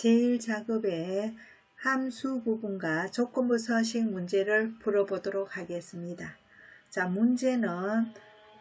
제1작업의 함수 부분과 조건부 서식 문제를 풀어보도록 하겠습니다. 자, 문제는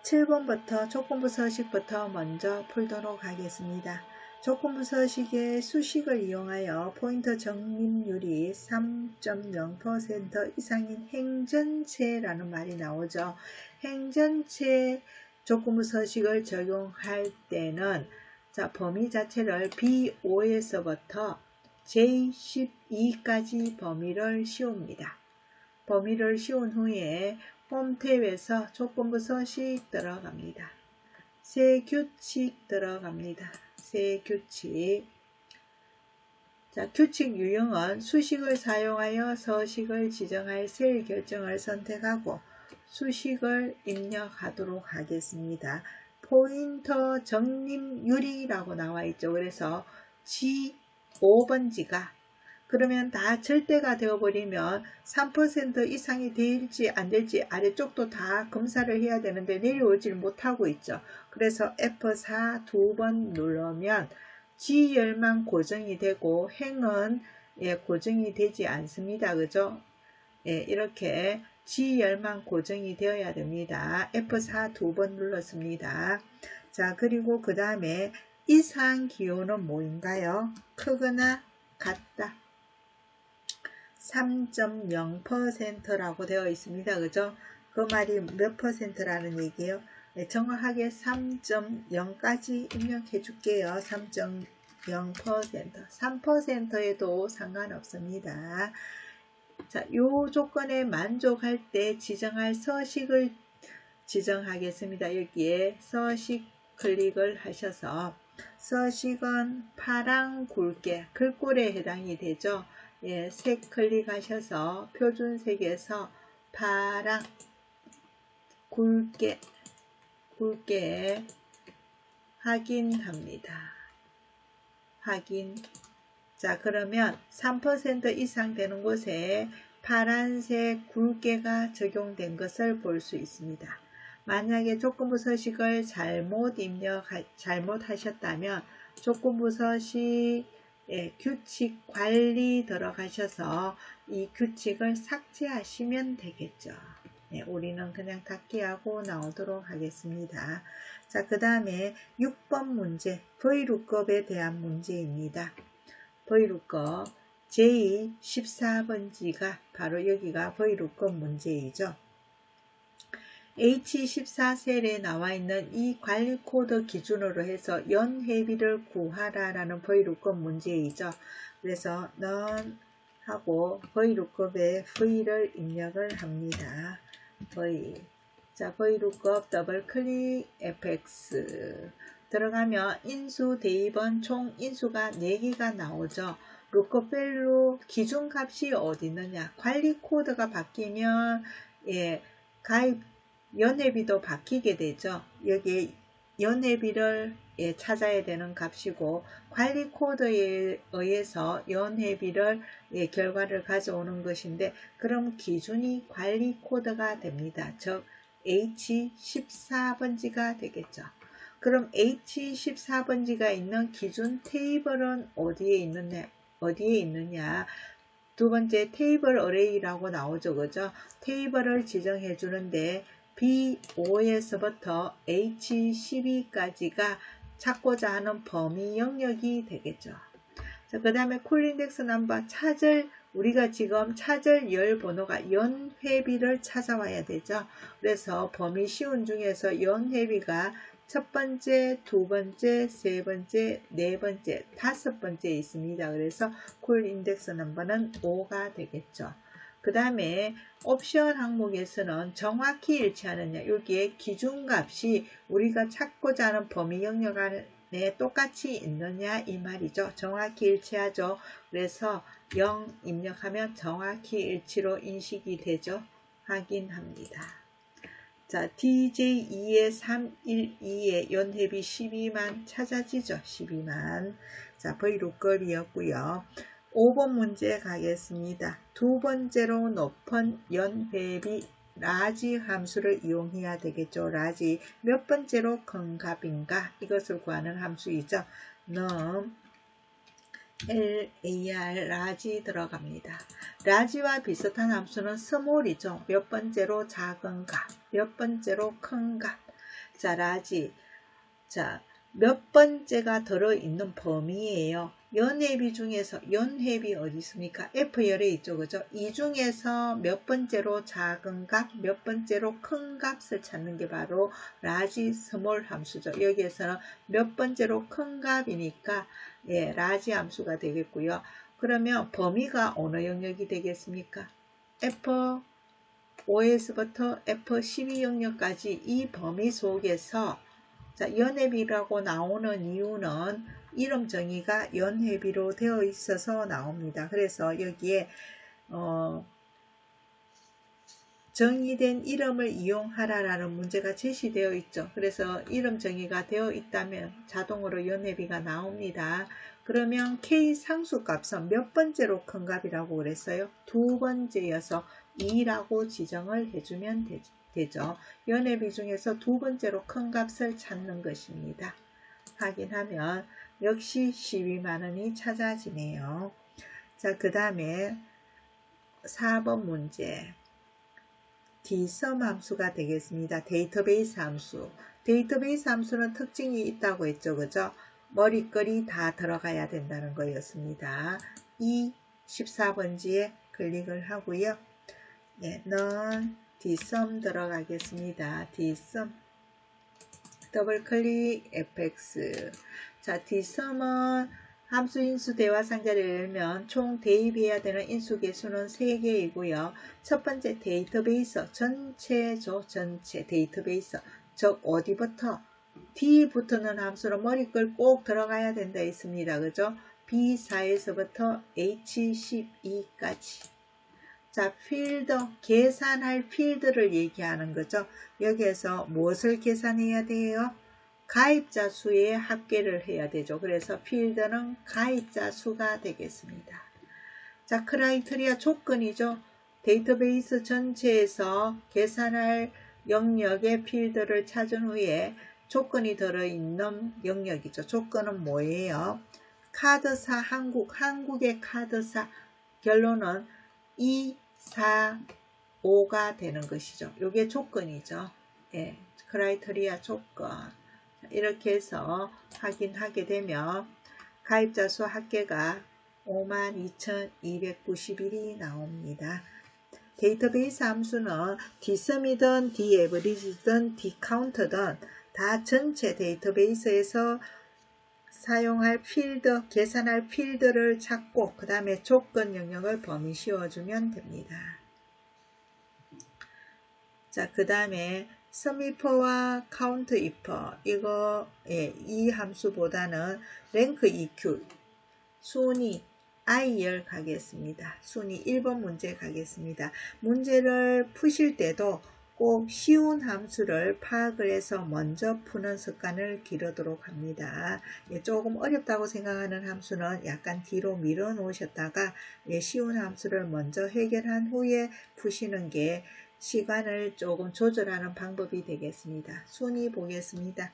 7번부터 조건부 서식부터 먼저 풀도록 하겠습니다. 조건부 서식의 수식을 이용하여 포인터 적립률이 3.0% 이상인 행전체라는 말이 나오죠. 행전체 조건부 서식을 적용할 때는 자, 범위 자체를 B5에서부터 J12까지 범위를 씌웁니다. 범위를 씌운 후에 홈 탭에서 조건부 서식 들어갑니다. 세 규칙 들어갑니다. 세 규칙. 자, 규칙 유형은 수식을 사용하여 서식을 지정할 셀 결정을 선택하고 수식을 입력하도록 하겠습니다. 포인터 적립률이라고 나와 있죠. 그래서 G5번지가 그러면 다 절대가 되어버리면 3% 이상이 될지 안 될지 아래쪽도 다 검사를 해야 되는데 내려오질 못하고 있죠. 그래서 F4 두 번 누르면 G열만 고정이 되고 행은 고정이 되지 않습니다. 그죠? 이렇게 G열만 고정이 되어야 됩니다. F4 두 번 눌렀습니다. 자, 그리고 그 다음에 이상 기호는 뭐인가요? 크거나 같다. 3.0%라고 되어 있습니다. 그죠? 그 말이 몇 %라는 얘기예요? 네, 정확하게 3.0까지 입력해 줄게요. 3.0%. 3%에도 상관없습니다. 자, 요 조건에 만족할 때 지정할 서식을 지정하겠습니다. 여기에 서식 클릭을 하셔서 서식은 파랑 굵게 글꼴에 해당이 되죠. 색 클릭하셔서 표준색에서 파랑 굵게 확인합니다. 확인. 자, 그러면 3% 이상 되는 곳에 파란색 굵게가 적용된 것을 볼 수 있습니다. 만약에 조건부 서식을 잘못하셨다면 조건부 서식 규칙 관리 들어가셔서 이 규칙을 삭제하시면 되겠죠. 우리는 그냥 닫기하고 나오도록 하겠습니다. 자, 그 다음에 6번 문제 VLOOKUP에 대한 문제입니다. VLOOKUP J14번지가 바로 여기가 VLOOKUP 문제이죠. H14셀에 나와 있는 이 관리 코드 기준으로 해서 연회비를 구하라 라는 VLOOKUP 문제이죠. 그래서 none 하고 VLOOKUP에 V를 입력을 합니다. V. 자, VLOOKUP 더블 클릭 fx 들어가면 인수 대입은 총 인수가 4개가 나오죠. lookup value 기준값이 어디 있느냐. 관리 코드가 바뀌면 가입 연회비도 바뀌게 되죠. 여기 연회비를 찾아야 되는 값이고 관리 코드에 의해서 연회비를 결과를 가져오는 것인데 그럼 기준이 관리 코드가 됩니다. 즉 H14번지가 되겠죠. 그럼 H14번지가 있는 기준 테이블은 어디에 있느냐? 두 번째 테이블 어레이라고 나오죠. 그죠? 테이블을 지정해 주는데 B5에서부터 H12까지가 찾고자 하는 범위 영역이 되겠죠. 자, 그 다음에 콜인덱스 넘버 우리가 지금 찾을 열 번호가 연회비를 찾아와야 되죠. 그래서 범위 씌운 중에서 연회비가 첫 번째, 두 번째, 세 번째, 네 번째, 다섯 번째 있습니다. 그래서 콜인덱스 넘버는 5가 되겠죠. 그 다음에 옵션 항목에서는 정확히 일치하느냐. 여기에 기준값이 우리가 찾고자 하는 범위 영역 안에 똑같이 있느냐 이 말이죠. 정확히 일치하죠. 그래서 0 입력하면 정확히 일치로 인식이 되죠. 확인합니다. 자, DJ2에 312에 연회비 12만 찾아지죠. 12만. 자, VLOOKUP이었고요. 5번 문제 가겠습니다. 두 번째로 높은 연회비 라지 함수를 이용해야 되겠죠. 라지 몇 번째로 큰 값인가 이것을 구하는 함수이죠. num LAR 라지 들어갑니다. 라지와 비슷한 함수는 스몰이죠. 몇 번째로 작은 값, 몇 번째로 큰 값. 자, 라지. 자, 몇 번째가 들어있는 범위예요. 연회비 중에서 연회비 어디 있습니까? F열에 있죠. 그죠? 이 중에서 몇 번째로 작은 값, 몇 번째로 큰 값을 찾는 게 바로 라지 스몰 함수죠. 여기에서는 몇 번째로 큰 값이니까 예, 라지 함수가 되겠고요. 그러면 범위가 어느 영역이 되겠습니까? F5에서부터 F12 영역까지 이 범위 속에서 자, 연회비라고 나오는 이유는 이름 정의가 연회비로 되어 있어서 나옵니다. 그래서 여기에 정의된 이름을 이용하라라는 문제가 제시되어 있죠. 그래서 이름 정의가 되어 있다면 자동으로 연회비가 나옵니다. 그러면 K 상수값은 몇 번째로 큰 값이라고 그랬어요? 두 번째여서 2라고 지정을 해주면 되죠. 연회비 중에서 두 번째로 큰 값을 찾는 것입니다. 확인하면 역시 12만원이 찾아지네요. 자, 그 다음에 4번 문제. dsum 함수가 되겠습니다. 데이터베이스 함수. 데이터베이스 함수는 특징이 있다고 했죠. 그죠? 머리글이 다 들어가야 된다는 거였습니다. 이 14번지에 클릭을 하고요. 네, 넌 dsum 들어가겠습니다. dsum 더블 클릭 fx. 자, dsum은 함수 인수 대화 상자를 열면 총 대입해야 되는 인수 개수는 3개이고요. 첫 번째 데이터베이스 전체죠. 전체 데이터베이스. 즉 어디부터? D부터는 함수로 머리글 꼭 들어가야 된다 했습니다. 그죠? B4에서부터 H12까지. 자, 필드, 계산할 필드를 얘기하는 거죠. 여기에서 무엇을 계산해야 돼요? 가입자 수의 합계를 해야 되죠. 그래서 필드는 가입자 수가 되겠습니다. 자, 크라이테리아 조건이죠. 데이터베이스 전체에서 계산할 영역의 필드를 찾은 후에 조건이 들어있는 영역이죠. 조건은 뭐예요? 카드사 한국의 카드사 결론은 2, 4, 5가 되는 것이죠. 이게 조건이죠. 예, 크라이테리아 조건. 이렇게 해서 확인하게 되면 가입자 수 합계가 52,291이 나옵니다. 데이터베이스 함수는 dsum이든 daverage든 dcount든 다 전체 데이터베이스에서 사용할 필드, 계산할 필드를 찾고 그 다음에 조건 영역을 범위 씌워주면 됩니다. 자, 그 다음에 sumif와 countif 이거 이 함수보다는 rankEQ 순위 I열 가겠습니다. 순위 1번 문제 가겠습니다. 문제를 푸실 때도 꼭 쉬운 함수를 파악을 해서 먼저 푸는 습관을 기르도록 합니다. 조금 어렵다고 생각하는 함수는 약간 뒤로 밀어 놓으셨다가 쉬운 함수를 먼저 해결한 후에 푸시는 게 시간을 조금 조절하는 방법이 되겠습니다. 순위 보겠습니다.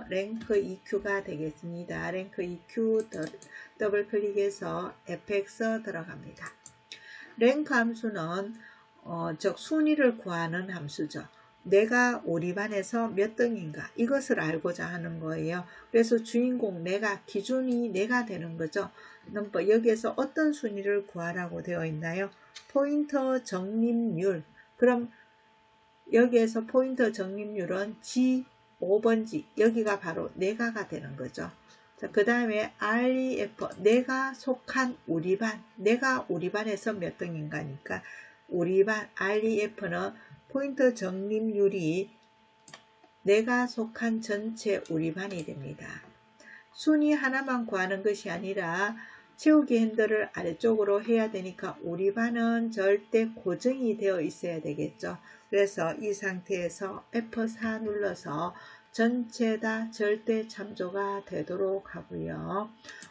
랭크 EQ가 되겠습니다. 랭크 EQ 더블 클릭해서 fx 들어갑니다. 랭크 함수는 즉 순위를 구하는 함수죠. 내가 우리 반에서 몇 등인가 이것을 알고자 하는 거예요. 그래서 주인공 내가 기준이 내가 되는 거죠. 넘버 여기에서 어떤 순위를 구하라고 되어 있나요? 포인터 적립률. 그럼 여기에서 포인터 적립률은 G5번지 여기가 바로 내가가 되는 거죠. 자, 그 다음에 REF 내가 속한 우리 반 내가 우리 반에서 몇 등인가니까 우리 반 REF는 포인터 적립률이 내가 속한 전체 우리 반이 됩니다. 순위 하나만 구하는 것이 아니라 채우기 핸들을 아래쪽으로 해야 되니까 우리 반은 절대 고정이 되어 있어야 되겠죠. 그래서 이 상태에서 F4 눌러서 전체 다 절대 참조가 되도록 하고요.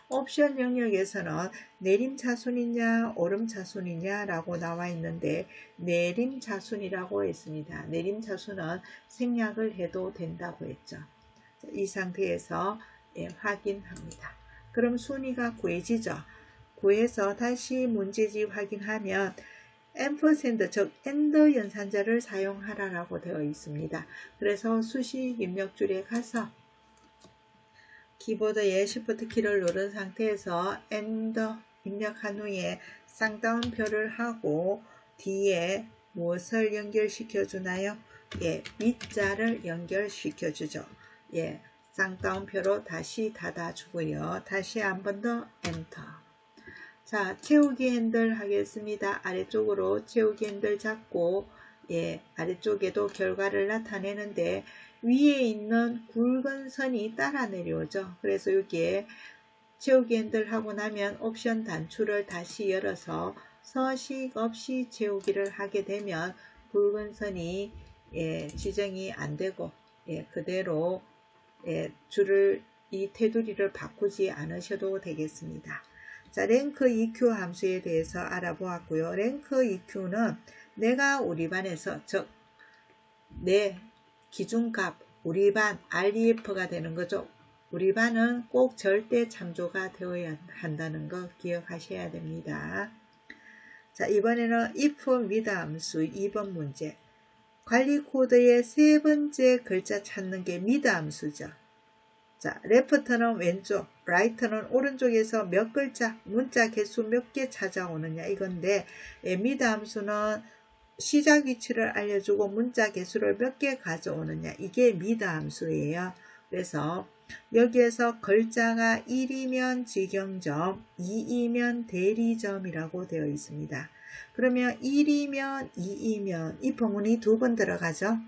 옵션 영역에서는 내림차순이냐 오름차순이냐 라고 나와 있는데 내림차순이라고 했습니다. 내림차순은 생략을 해도 된다고 했죠. 이 상태에서 확인합니다. 그럼 순위가 구해지죠. 구해서 다시 문제지 확인하면 ampersand 즉 and 연산자를 사용하라라고 되어 있습니다. 그래서 수식 입력줄에 가서 키보드에 Shift 키를 누른 상태에서 and 입력한 후에 쌍따옴표를 하고 뒤에 무엇을 연결시켜 주나요? 예, 밑자를 연결시켜 주죠. 예, 쌍따옴표로 다시 닫아 주고요. 다시 한 번 더 엔터. 자, 채우기 핸들 하겠습니다. 아래쪽으로 채우기 핸들 잡고 예, 아래쪽에도 결과를 나타내는데 위에 있는 굵은 선이 따라 내려오죠. 그래서 여기에 채우기 핸들 하고 나면 옵션 단추를 다시 열어서 서식 없이 채우기를 하게 되면 굵은 선이 예, 지정이 안 되고 예, 그대로 예, 줄을 이 테두리를 바꾸지 않으셔도 되겠습니다. 자, 랭크 EQ 함수에 대해서 알아보았고요. 랭크 EQ는 내가 우리 반에서 즉 내 기준값 우리 반 REF가 되는 거죠. 우리 반은 꼭 절대 참조가 되어야 한다는 거 기억하셔야 됩니다. 자, 이번에는 if with 함수 2번 문제. 관리 코드의 세 번째 글자 찾는 게 with 함수죠. 자, left는 왼쪽, right는 오른쪽에서 몇 글자, 문자 개수 몇 개 찾아오느냐 이건데 with 함수는 시작 위치를 알려주고 문자 개수를 몇 개 가져오느냐 이게 with 함수예요. 그래서 여기에서 글자가 1이면 직영점, 2이면 대리점이라고 되어 있습니다. 그러면 1이면 2이면 이 포문이 두 번 들어가죠.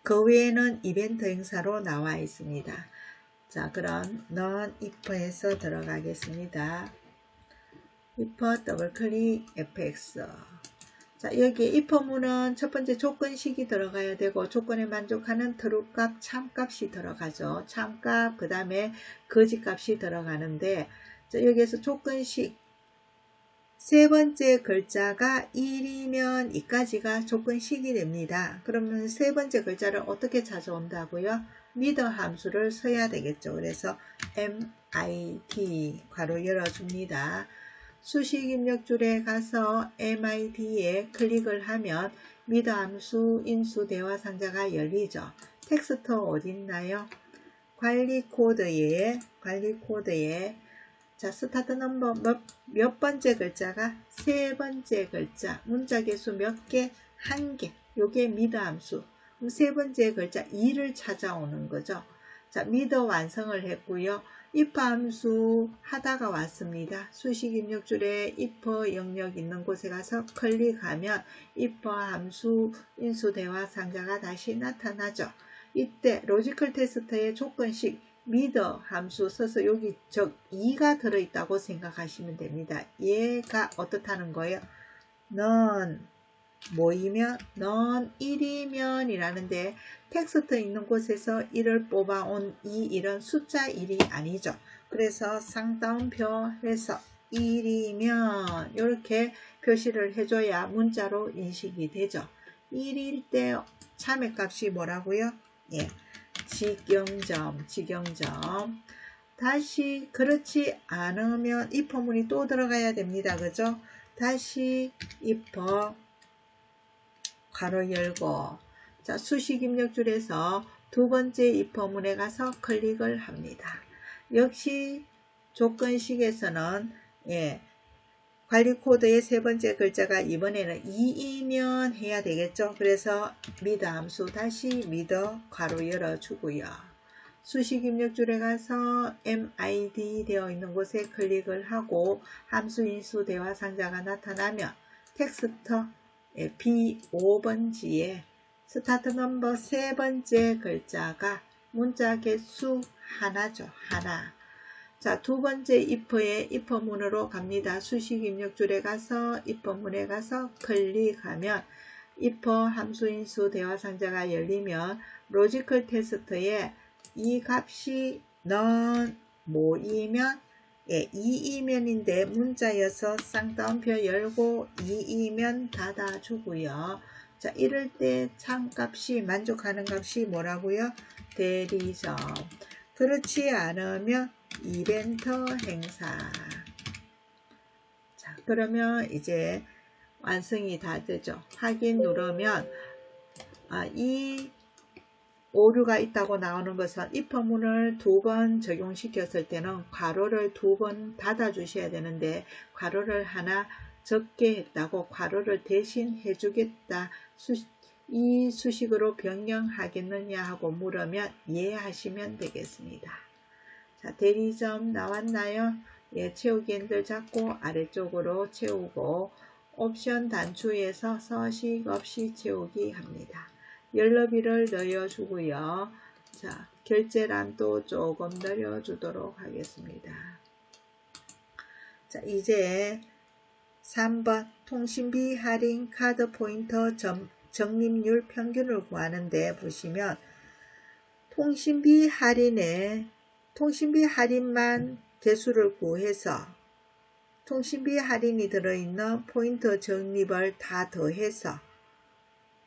그 외에는 이벤트 행사로 나와 있습니다. 자, 그럼 non-if에서 들어가겠습니다. if 더블클릭 fx. 자, 여기 이 포문은 첫 번째 조건식이 들어가야 되고 조건에 만족하는 true값, 참값이 들어가죠. 참값, 그 다음에 거짓값이 들어가는데 자, 여기에서 조건식 세 번째 글자가 1이면 이까지가 조건식이 됩니다. 그러면 세 번째 글자를 어떻게 찾아온다고요? with 함수를 써야 되겠죠. 그래서 MIT 괄호 열어줍니다. 수식 입력줄에 가서 MIT에 클릭을 하면 with 함수 인수 대화 상자가 열리죠. 텍스트 어디 있나요? 관리 코드에 자, 스타트 넘버 몇 번째 글자가 세 번째 글자, 문자 개수 몇 개? 한 개. 요게 with 함수. 그럼 세 번째 글자 2를 찾아오는 거죠. 자, with 완성을 했고요. if 함수 하다가 왔습니다. 수식 입력줄에 if 영역 있는 곳에 가서 클릭하면 if 함수 인수 대화 상자가 다시 나타나죠. 이때 로지컬 테스트의 조건식 with 함수 써서 여기 즉 2가 들어있다고 생각하시면 됩니다. 얘가 어떻다는 거예요? non 뭐이면 non 1이면 이라는데 텍스트 있는 곳에서 1을 뽑아온 이 이런 숫자 1이 아니죠. 그래서 쌍따옴표 해서 1이면 이렇게 표시를 해줘야 문자로 인식이 되죠. 1일 때 참외값이 뭐라고요? 예, 직영점. 다시 그렇지 않으면 이 포문이 또 들어가야 됩니다. 그죠? 다시 if 괄호 열고 자, 수식 입력줄에서 두 번째 이 포문에 가서 클릭을 합니다. 역시 조건식에서는 예, 관리 코드의 세 번째 글자가 이번에는 2이면 해야 되겠죠. 그래서 with 함수 다시 with 괄호 열어주고요. 수식 입력줄에 가서 MID 되어 있는 곳에 클릭을 하고 함수 인수 대화 상자가 나타나면 텍스트 B5번지에 스타트 넘버 세 번째 글자가 문자 개수 하나죠. 하나. 자, 두 번째 if의 if 문으로 갑니다. 수식 입력줄에 가서 if 문에 가서 클릭하면 if 함수 인수 대화 상자가 열리면 로지컬 테스트에 이 값이 non 뭐이면 예, 2이면인데 문자여서 쌍따옴표 열고 2이면 닫아주고요. 자, 이럴 때 참값이 만족하는 값이 뭐라고요? 대리점. 그렇지 않으면 이벤트 행사. 자, 그러면 이제 완성이 다 되죠. 확인 누르면 이 오류가 있다고 나오는 것은 if문을 2번 적용시켰을 때는 괄호를 2번 닫아 주셔야 되는데 괄호를 하나 적게 했다고 괄호를 대신 해주겠다. 이 수식으로 변경하겠느냐 하고 물으면 예 하시면 되겠습니다. 자, 대리점 나왔나요? 예, 채우기 핸들 잡고 아래쪽으로 채우고 옵션 단추에서 서식 없이 채우기 합니다. 연료비를 넣어주고요. 자, 결제란도 조금 늘려주도록 하겠습니다. 자, 이제 3번 통신비 할인 카드 포인터 적립률 평균을 구하는데 보시면 통신비 할인만 개수를 구해서 통신비 할인이 들어있는 포인트 적립을 다 더해서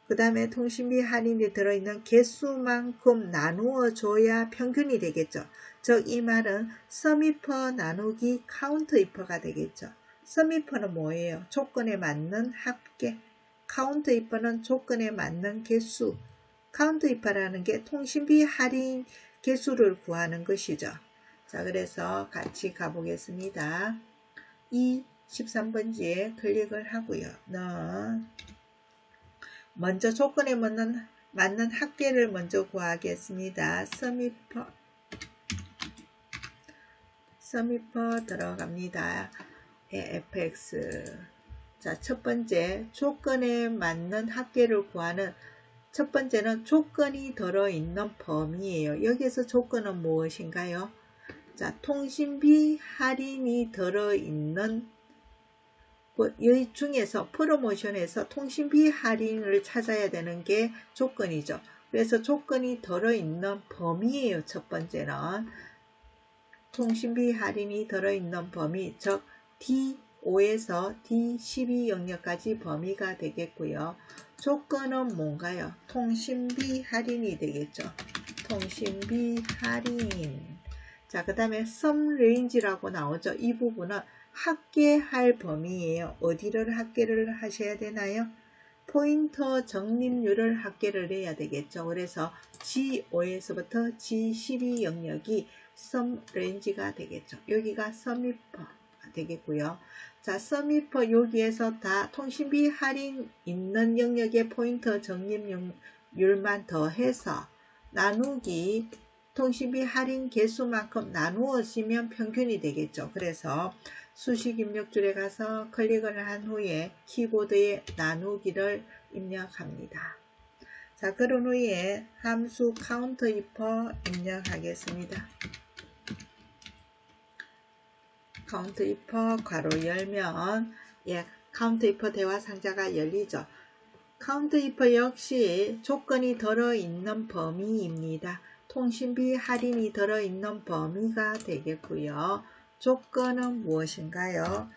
그 다음에 통신비 할인이 들어있는 개수만큼 나누어 줘야 평균이 되겠죠. 즉 이 말은 썸이퍼 나누기 카운트이퍼가 되겠죠. 썸이퍼는 뭐예요? 조건에 맞는 합계. 카운트이퍼는 조건에 맞는 개수. 카운트이퍼라는 게 통신비 할인 개수를 구하는 것이죠. 자, 그래서 같이 가보겠습니다. 13번지에 클릭을 하고요. 먼저 조건에 맞는 합계를 먼저 구하겠습니다. 썸이퍼 들어갑니다. fx. 자, 첫 번째 조건에 맞는 합계를 구하는 첫 번째는 조건이 들어있는 범위예요. 여기서 조건은 무엇인가요? 자, 통신비 할인이 들어있는 이 중에서 프로모션에서 통신비 할인을 찾아야 되는 게 조건이죠. 그래서 조건이 들어있는 범위예요. 첫 번째는 통신비 할인이 들어있는 범위, 즉 D5에서 D12 영역까지 범위가 되겠고요. 조건은 뭔가요? 통신비 할인이 되겠죠. 통신비 할인. 자, 그 다음에 썸 레인지라고 나오죠. 이 부분은 합계할 범위예요. 어디를 합계를 하셔야 되나요? 포인터 적립률을 합계를 해야 되겠죠. 그래서 G5에서부터 G12 영역이 썸 레인지가 되겠죠. 여기가 썸이퍼 되겠고요. 자, 썸이퍼 여기에서 다 통신비 할인 있는 영역의 포인터 적립률만 더해서 나누기 통신비 할인 개수만큼 나누어지면 평균이 되겠죠. 그래서 수식 입력줄에 가서 클릭을 한 후에 키보드에 나누기를 입력합니다. 자, 그런 후에 함수 카운트이퍼 입력하겠습니다. 카운트이퍼 괄호 열면 카운트이퍼 대화 상자가 열리죠. 카운트이퍼 역시 조건이 들어있는 범위입니다. 통신비 할인이 들어있는 범위가 되겠고요. 조건은 무엇인가요?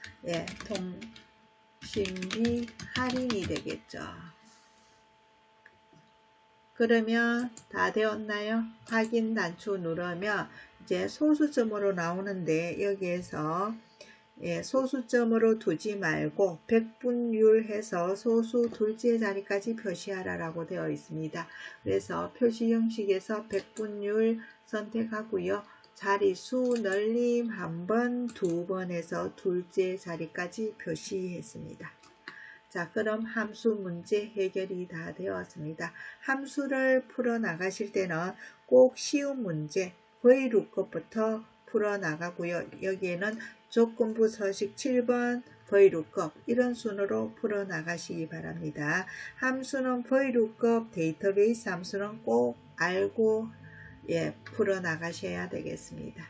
통신비 할인이 되겠죠. 그러면 다 되었나요? 확인 단추 누르면 이제 소수점으로 나오는데 여기에서 소수점으로 두지 말고 백분율 해서 소수 둘째 자리까지 표시하라 라고 되어 있습니다. 그래서 표시 형식에서 백분율 선택하고요. 자리수 늘림 1번, 2번 해서 둘째 자리까지 표시했습니다. 자, 그럼 함수 문제 해결이 다 되었습니다. 함수를 풀어 나가실 때는 꼭 쉬운 문제, VLOOKUP부터 풀어 나가고요. 여기에는 조건부 서식 7번, VLOOKUP 이런 순으로 풀어 나가시기 바랍니다. 함수는 VLOOKUP 데이터베이스 함수는 꼭 알고 풀어 나가셔야 되겠습니다.